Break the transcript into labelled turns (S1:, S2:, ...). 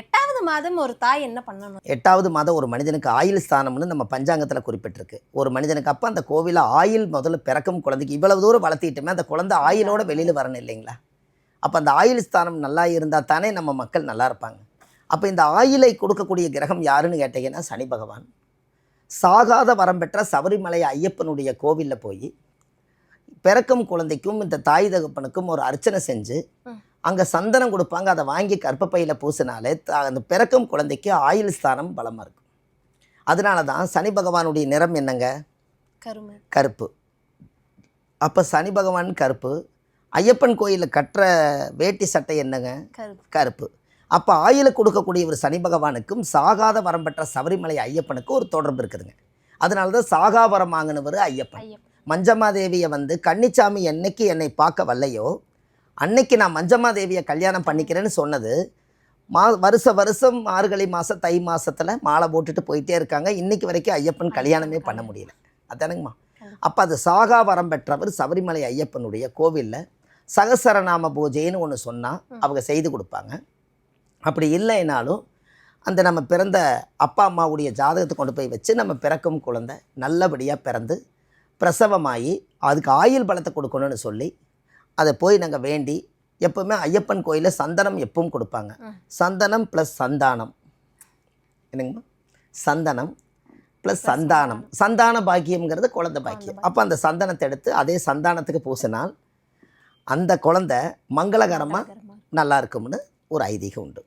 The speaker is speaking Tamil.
S1: 8வது மாதம் ஒரு தாய் என்ன பண்ணணும்?
S2: 8வது மாதம் ஒரு மனிதனுக்கு ஆயுள் ஸ்தானம்னு நம்ம பஞ்சாங்கத்தில் குறிப்பிட்டிருக்கு. ஒரு மனிதனுக்கு அப்போ அந்த கோவிலில் ஆயுள் முதல்ல பிறக்கும் குழந்தைக்கு இவ்வளவு தூரம் வளர்த்திட்டுமே அந்த குழந்தை ஆயுளோட வெளியில் வரணும் இல்லைங்களா? அப்போ அந்த ஆயுள் ஸ்தானம் நல்லா இருந்தால் தானே நம்ம மக்கள் நல்லா இருப்பாங்க. அப்போ இந்த ஆயுளை கொடுக்கக்கூடிய கிரகம் யாருன்னு கேட்டீங்கன்னா சனி பகவான். சாகாத வரம் பெற்ற சபரிமலை ஐயப்பனுடைய கோவிலில் போய் பிறக்கும் குழந்தைக்கும் இந்த தாய் தகப்பனுக்கும் ஒரு அர்ச்சனை செஞ்சு அங்கே சந்தனம் கொடுப்பாங்க. அதை வாங்கி கர்ப்பப்பையில் பூசினாலே அந்த பிறக்கும் குழந்தைக்கு ஆயுள் ஸ்தானம் பலமாக இருக்கும். அதனால தான் சனி பகவானுடைய நிறம் என்னங்க? கருப்பு. அப்போ சனி பகவான் கருப்பு. ஐயப்பன் கோயிலில் கட்டுற வேட்டி சட்டை என்னங்க? கருப்பு. அப்போ ஆயுளை கொடுக்கக்கூடிய ஒரு சனி பகவானுக்கும் சாகாத வரம் பெற்ற சபரிமலை ஐயப்பனுக்கும் ஒரு தொடர்பு இருக்குதுங்க. அதனால தான் சாகா வரம் வாங்கினவர் ஐயப்பன். மஞ்சம்மாதேவியை கன்னிச்சாமி என்னைக்கு என்னை பார்க்க வரலையோ அன்னைக்கு நான் மஞ்சம்மாதேவியை கல்யாணம் பண்ணிக்கிறேன்னு சொன்னது. வருஷம் மார்கழி மாதம் தை மாதத்தில் மாலை போட்டுட்டு போயிட்டே இருக்காங்க. இன்றைக்கி வரைக்கும் ஐயப்பன் கல்யாணமே பண்ண முடியல. அதானுங்கம்மா. அப்போ அது சாகா வரம் பெற்றவர் சபரிமலை ஐயப்பனுடைய கோவிலில் சகசரநாம பூஜைன்னு ஒன்று சொன்னால் அவங்க செய்து கொடுப்பாங்க. அப்படி இல்லைனாலும் அந்த நம்ம பிறந்த அப்பா அம்மாவுடைய ஜாதகத்தை கொண்டு போய் வச்சு நம்ம பிறக்கும் குழந்தை நல்லபடியாக பிறந்து பிரசவமாகி அதுக்கு ஆயுள் பலத்தை கொடுக்கணும்னு சொல்லி அதை போய் நாங்கள் வேண்டி எப்போவுமே ஐயப்பன் கோயிலில் சந்தனம் எப்பவும் கொடுப்பாங்க. சந்தனம் ப்ளஸ் சந்தானம் என்னங்கம்மா? சந்தனம் ப்ளஸ் சந்தானம். சந்தான பாக்கியம்ங்கிறது குழந்தை பாக்கியம். அப்போ அந்த சந்தனத்தை எடுத்து அதே சந்தானத்துக்கு பூசினால் அந்த குழந்தை மங்களகரமாக நல்லா இருக்கும்னு ஒரு ஐதீகம் உண்டு.